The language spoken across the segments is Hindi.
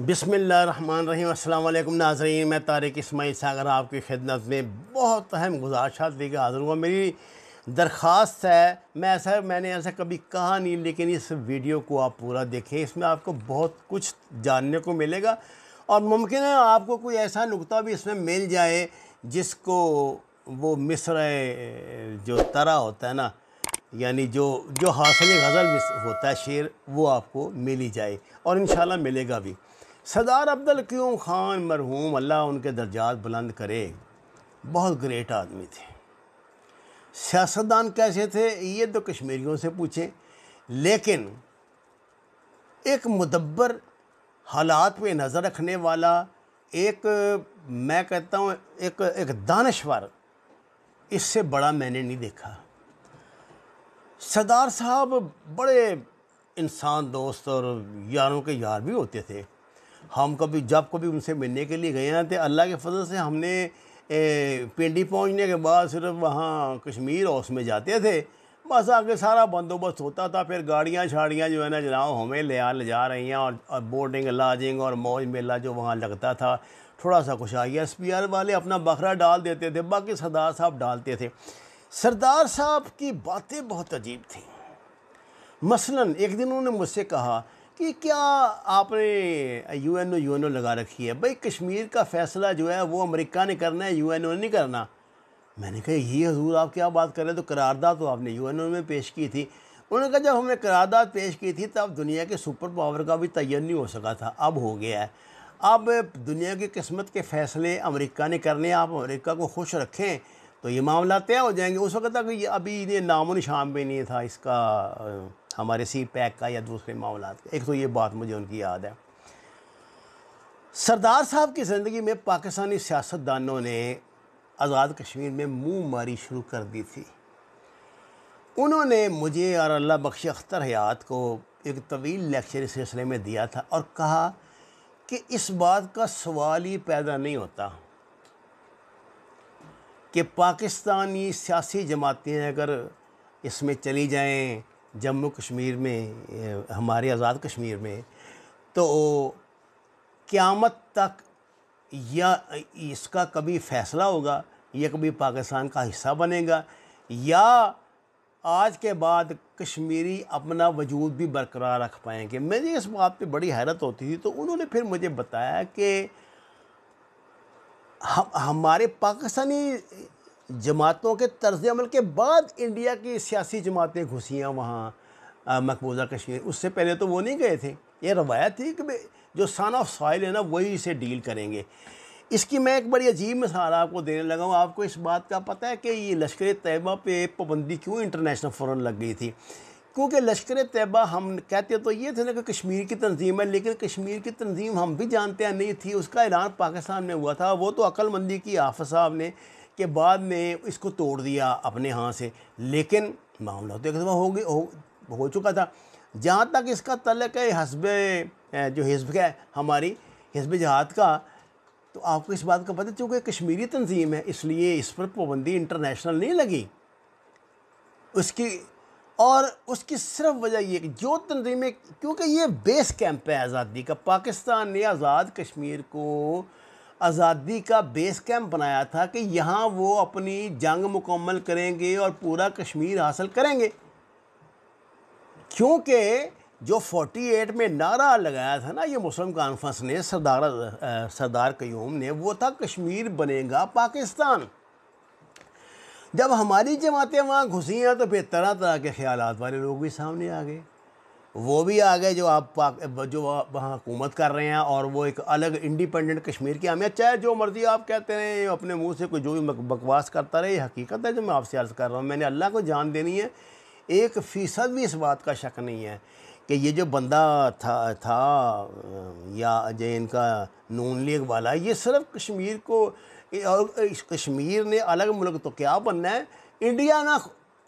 बिस्मिल्लाहिर्रहमानिर्रहीम। अस्सलाम वालेकुम नाज़रीन, मैं तारिक इस्माइल सागर आपकी खिदमत में बहुत अहम गुजारिशात लेकर हाज़िर हुआ। मेरी दरख्वास्त है, मैंने ऐसा कभी कहा नहीं, लेकिन इस वीडियो को आप पूरा देखें। इसमें आपको बहुत कुछ जानने को मिलेगा और मुमकिन है आपको कोई ऐसा नुक्ता भी इसमें मिल जाए जिसको वो मिस्र जो तरा होता है ना, यानी जो जो हासिल गज़ल होता है शेर, वो आपको मिल ही जाए और इंशाल्लाह मिलेगा भी। सरदार अब्दुल क़य्यूम ख़ान मरहूम, अल्लाह उनके दर्जात बुलंद करे, बहुत ग्रेट आदमी थे। सियासतदान कैसे थे ये तो कश्मीरियों से पूछें, लेकिन एक मुदब्बर, हालात पे नज़र रखने वाला, मैं कहता हूँ एक दानश्वर, इससे बड़ा मैंने नहीं देखा। सरदार साहब बड़े इंसान दोस्त और यारों के यार भी होते थे। हम जब कभी उनसे मिलने के लिए गए हैं तो अल्लाह के फजल से हमने पिंडी पहुंचने के बाद सिर्फ वहाँ कश्मीर हाउस में जाते थे, बस आगे सारा बंदोबस्त होता था। फिर गाड़ियाँ शाड़ियाँ जो है ना जनाब हमें ले जा रही हैं, और बोर्डिंग लॉजिंग और मौज मेला जो वहाँ लगता था, थोड़ा सा कुछ ISPR वाले अपना बकरा डाल देते थे, बाकी सरदार साहब डालते थे। सरदार साहब की बातें बहुत अजीब थी। मसलन एक दिन उन्होंने मुझसे कहा कि क्या आपने UNO लगा रखी है, भाई कश्मीर का फ़ैसला जो है वो अमेरिका ने करना है, UNO ने नहीं करना। मैंने कहा ये हजूर आप क्या बात कर रहे हैं, तो करारदाद तो आपने UNO में पेश की थी। उन्होंने कहा जब हमने करारदाद पेश की थी तब दुनिया के सुपर पावर का भी तयन नहीं हो सका था, अब हो गया है। अब दुनिया की किस्मत के फ़ैसले अमेरिका ने करने, आप अमेरिका को खुश रखें तो ये मामला तय हो जाएंगे। उस वक्त तक अभी ये नामो निशान भी नहीं था इसका, हमारे CPEC का या दूसरे मामला का। एक तो ये बात मुझे उनकी याद है। सरदार साहब की ज़िंदगी में पाकिस्तानी सियासतदानों ने आज़ाद कश्मीर में मुँह मारी शुरू कर दी थी। उन्होंने मुझे और अल्लाह बख्श अख्तर हयात को एक तवील लेक्चर इस सिलसिले में दिया था और कहा कि इस बात का सवाल ही पैदा नहीं होता कि पाकिस्तानी सियासी जमातें अगर इसमें चली जाएं जम्मू कश्मीर में, हमारे आज़ाद कश्मीर में, तो क़यामत तक या इसका कभी फ़ैसला होगा, या कभी पाकिस्तान का हिस्सा बनेगा, या आज के बाद कश्मीरी अपना वजूद भी बरकरार रख पाएंगे। मुझे इस बात पे बड़ी हैरत होती थी। तो उन्होंने फिर मुझे बताया कि हमारे पाकिस्तानी जमातों के तर्ज़ अमल के बाद इंडिया की सियासी जमातें घुसियाँ वहाँ मकबूजा कश्मीर, उससे पहले तो वो नहीं गए थे। ये रवायत थी कि जो सन ऑफ सॉइल है ना वही से डील करेंगे। इसकी मैं एक बड़ी अजीब मिसाल आपको देने लगा हूँ। आपको इस बात का पता है कि ये लश्कर तैयबा पे पाबंदी क्यों इंटरनेशनल फ़ौरन लग गई थी? क्योंकि लश्कर तैयबा, हम कहते तो ये थे ना कि कश्मीर की तंजीम है, लेकिन कश्मीर की तंजीम हम भी जानते हैं नहीं थी। उसका ऐलान पाकिस्तान में हुआ था, वो तो अक्लमंदी की हाफ़िज़ साहब ने के बाद में इसको तोड़ दिया अपने यहाँ से, लेकिन मामला तो एक दफ़ा हो चुका था। जहाँ तक इसका तल्लुक़ है जो हिज़्ब है हमारी, हिज़्ब जहाद का, तो आपको इस बात का पता, चूँकि कश्मीरी तंजीम है इसलिए इस पर पाबंदी इंटरनेशनल नहीं लगी उसकी सिर्फ वजह ये कि जो तंजीमें, क्योंकि ये बेस कैंप है आज़ादी का। पाकिस्तान ने आज़ाद कश्मीर को आज़ादी का बेस कैंप बनाया था कि यहाँ वो अपनी जंग मुकम्मल करेंगे और पूरा कश्मीर हासिल करेंगे। क्योंकि जो 48 में नारा लगाया था ना ये मुस्लिम कॉन्फ्रेंस ने, सरदार क़य्यूम ने, वो था कश्मीर बनेगा पाकिस्तान। जब हमारी जमातें वहाँ घुसी हैं तो फिर तरह तरह के ख्यालात वाले लोग भी सामने आ गए। वो भी आ गए जो वहाँ हुकूमत कर रहे हैं, और वो एक अलग इंडिपेंडेंट कश्मीर की अहमियत, चाहे जो मर्ज़ी आप कहते हैं, अपने मुंह से कोई जो भी बकवास करता रहे, ये हकीकत है जो मैं आपसे अर्ज़ कर रहा हूँ। मैंने अल्लाह को जान देनी है, 1% भी इस बात का शक नहीं है कि ये जो बंदा था या जो इनका नून लीग वाला, ये सिर्फ कश्मीर को, और कश्मीर ने अलग मुल्क तो क्या बनना है, इंडिया ना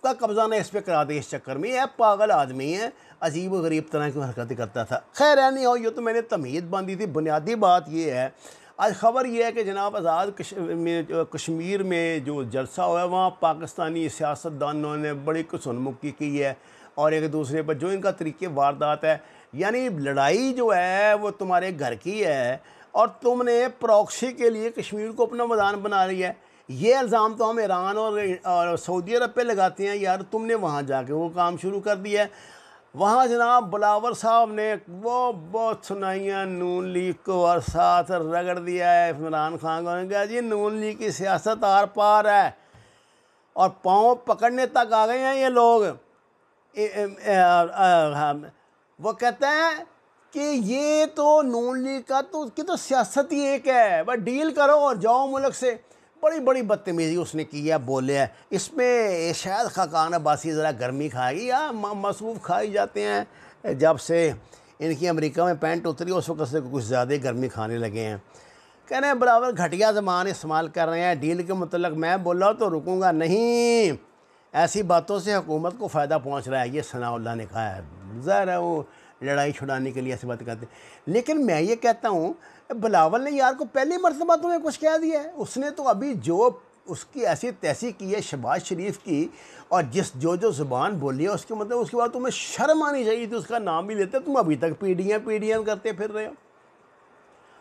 का कब्ज़ा ना इस पर करा दे, इस चक्कर में। यह पागल आदमी है, अजीब व गरीब तरह की हरकतें करता था। खैर है नहीं हो, ये तो मैंने तमीज़ बांधी थी। बुनियादी बात ये है, आज ख़बर यह है कि जनाब आज़ाद कश्मीर में जो जलसा हुआ है वहाँ पाकिस्तानी सियासतदानों ने बड़ी कुसुनमुखी की है और एक दूसरे पर जो इनका तरीके वारदात है, यानी लड़ाई जो है वो तुम्हारे घर की है और तुमने प्रॉक्सी के लिए कश्मीर को अपना मैदान बना लिया है। ये इल्ज़ाम तो हम ईरान और सऊदी अरब पे लगाते हैं, यार तुमने वहाँ जाके वो काम शुरू कर दिया है। वहाँ जनाब बिलावल साहब ने वो बहुत सुनाइयाँ नून लीग को और साथ रगड़ दिया है इमरान खान को। कहा जी नून लीग की सियासत आर पार है और पाँव पकड़ने तक आ गए हैं ये लोग। वो कहते हैं कि ये तो नून लीग का तो उसकी तो सियासत ही एक है, बस डील करो और जाओ मुल्क से। बड़ी बड़ी बदतमीज़ी उसने की है, बोले है। इसमें शायद खाकान अब्बासी ज़रा गर्मी खाएगी या मसरूफ़ खाई जाते हैं। जब से इनकी अमेरिका में पैंट उतरी उस वक्त से कुछ ज़्यादा गर्मी खाने लगे हैं। कह रहे हैं बराबर घटिया ज़बान इस्तेमाल कर रहे हैं, डील के मतलब मैं बोला तो रुकूंगा नहीं। ऐसी बातों से हुकूमत को फ़ायदा पहुँच रहा है, ये सनाउल्लाह ने कहा है। ज़ाहिर है वो लड़ाई छुड़ाने के लिए ऐसी बातें करते हैं। लेकिन मैं ये कहता हूँ बिलावल ने यार को पहली मरतबा तुम्हें कुछ कह दिया है, उसने तो अभी जो उसकी ऐसी तैसी की है शहबाज शरीफ की और जो ज़ुबान बोली है उसके मतलब उसके बाद तुम्हें शर्म आनी चाहिए थी, उसका नाम भी लेते। तुम अभी तक पीडीएम करते फिर रहे हो।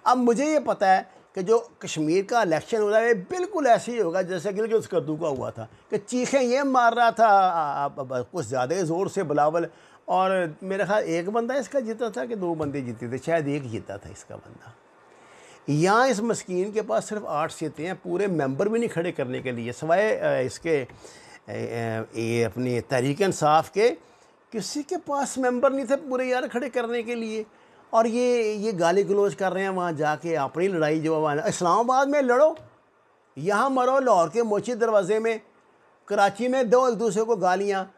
अब मुझे ये पता है कि जो कश्मीर का इलेक्शन हो रहा है बिल्कुल ऐसे ही होगा जैसे गिलगित कद्दू का हुआ था कि चीखें ये मार रहा था कुछ ज़्यादा ज़ोर से बिलावल। और मेरा ख्याल एक बंदा इसका जीता था कि 2 बंदे जीते थे, शायद एक जीता था इसका बंदा। यहाँ इस मस्कीन के पास सिर्फ 8 सीटें हैं, पूरे मेंबर भी नहीं खड़े करने के लिए, सिवाय इसके ये अपनी तहरीक इंसाफ के किसी के पास मेंबर नहीं थे पूरे यार खड़े करने के लिए। और ये गाली गलौज कर रहे हैं वहाँ जाके। अपनी लड़ाई जो इस्लामाबाद में लड़ो, यहाँ मरो, लाहौर के मोची दरवाज़े में, कराची में दो एक दूसरे को गालियाँ,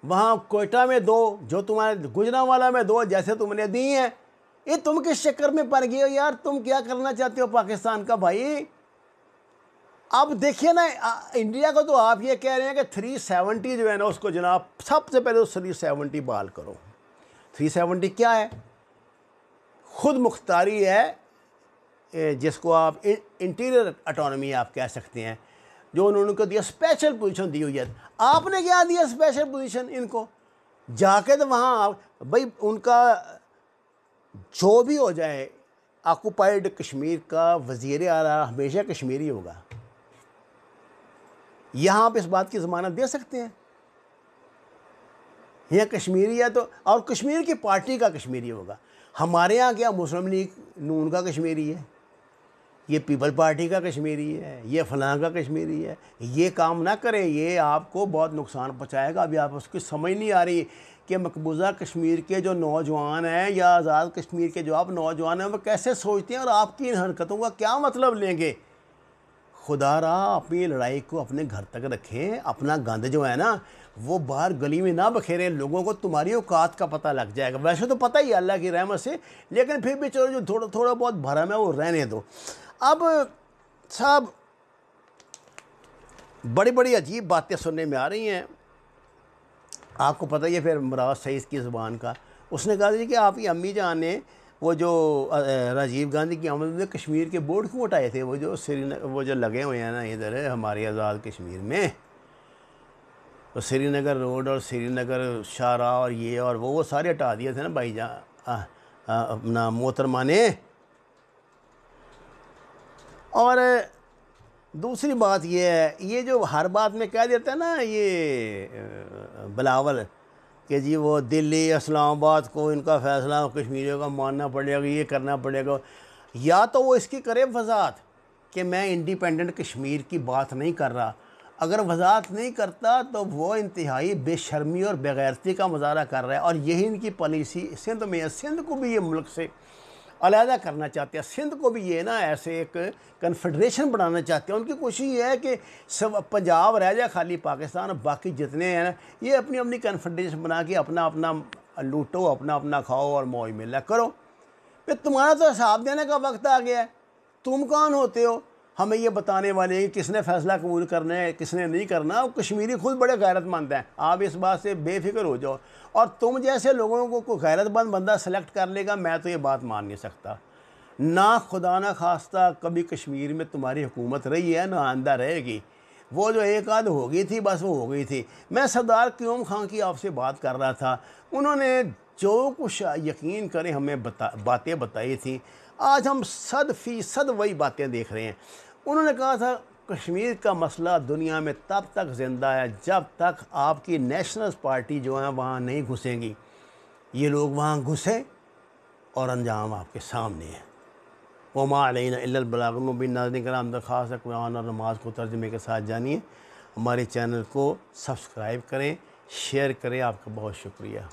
वहाँ कोयटा में दो, जो तुम्हारे गुजरांवाला में दो जैसे तुमने दी हैं। ये तुम किस चक्कर में पड़ गए हो यार? तुम क्या करना चाहते हो पाकिस्तान का भाई? अब देखिए ना, इंडिया को तो आप ये कह रहे हैं कि 370 जो है ना उसको जनाब सबसे पहले तो 370 बहाल करो। 370 क्या है? खुद मुख्तारी है, जिसको आप इंटीरियर ऑटोनॉमी आप कह सकते हैं, जो उन्होंने को दिया, स्पेशल पोजीशन दी हुई है। आपने क्या दिया स्पेशल पोजीशन इनको? जाके तो वहाँ भाई उनका जो भी हो जाए, ऑक्युपाइड कश्मीर का वज़ीर आला हमेशा कश्मीरी होगा। यहाँ आप इस बात की ज़मानत दे सकते हैं? यह कश्मीरी है तो, और कश्मीर की पार्टी का कश्मीरी होगा। हमारे यहाँ क्या मुस्लिम लीग नून का कश्मीरी है, ये पीपल पार्टी का कश्मीरी है, ये फलां का कश्मीरी है। ये काम ना करें, ये आपको बहुत नुकसान पहुँचाएगा। अभी आप उसकी समझ नहीं आ रही कि मकबूजा कश्मीर के जो नौजवान हैं या आज़ाद कश्मीर के जो आप नौजवान हैं वो कैसे सोचते हैं और आपकी इन हरकतों का क्या मतलब लेंगे। खुदा रहा अपनी लड़ाई को अपने घर तक रखें। अपना गंद जो है ना वो बाहर गली में ना बखेरें, लोगों को तुम्हारी औकात का पता लग जाएगा। वैसे तो पता ही अल्लाह की रहमत से, लेकिन फिर भी चलो जो थोड़ा बहुत भरम है वो रहने दो। अब साहब बड़ी बड़ी अजीब बातें सुनने में आ रही हैं। आपको पता ही है फिर मुराद सईद की ज़ुबान का, उसने कहा जी कि आपकी अम्मी जान ने वो जो राजीव गांधी की आमद में कश्मीर के बोर्ड क्यों उठाए थे, वो जो लगे हुए हैं ना इधर हमारे आज़ाद कश्मीर में, तो श्रीनगर रोड और श्रीनगर शाहरा और ये और वो सारे हटा दिए थे ना भाई जान अपना मोहतरमा ने। और दूसरी बात ये है, ये जो हर बात में कह देता है ना ये बिलावल कि जी वो दिल्ली इस्लामाबाद को इनका फ़ैसला कश्मीरियों का मानना पड़ेगा, ये करना पड़ेगा। या तो वो इसकी करे वजाहत कि मैं इंडिपेंडेंट कश्मीर की बात नहीं कर रहा। अगर वजाहत नहीं करता तो वो इंतहाई बेशर्मी और बेगैरती का मुजाहरा कर रहा है। और यही इनकी पॉलिसी सिंध में है। सिंध को भी ये मुल्क से अलहदा करना चाहते हैं, सिंध को भी ये ना ऐसे एक कन्फेडरेशन बनाना चाहते हैं। उनकी कोशिश ये है कि सब पंजाब रह जाए खाली पाकिस्तान, और बाकी जितने हैं ना ये अपनी अपनी कन्फेडरेशन बना के अपना अपना लूटो, अपना अपना खाओ और मौज मिला करो। फिर तुम्हारा तो हिसाब देने का वक्त आ गया है। तुम कौन होते हो हमें ये बताने वाले कि किसने फ़ैसला कबूल करना है किसने नहीं करना? कश्मीरी खुद बड़े गैरतमंद हैं, आप इस बात से बेफिक्र हो जाओ। और तुम जैसे लोगों को कोई गैरतमंद बंदा सेलेक्ट कर लेगा, मैं तो ये बात मान नहीं सकता। ना खुदा ना खास्ता कभी कश्मीर में तुम्हारी हुकूमत रही है, ना आंदा रहेगी। वो जो एक आध हो गई थी, बस वो हो गई थी। मैं सरदार क़याूम खान की आपसे बात कर रहा था, उन्होंने जो कुछ यकीन करें हमें बातें बताई थी, आज हम 100% वही बातें देख रहे हैं। उन्होंने कहा था कश्मीर का मसला दुनिया में तब तक ज़िंदा है जब तक आपकी नेशनल पार्टी जो है वहाँ नहीं घुसेंगी। ये लोग वहाँ घुसे और अंजाम आपके सामने है। वमा अलैना इल्लल बलागुल मुबीन। नाज़रीन कराम, दरख्वास्त है कुरान और नमाज को तर्जुमे के साथ जानिए। हमारे चैनल को सब्सक्राइब करें, शेयर करें। आपका बहुत शुक्रिया।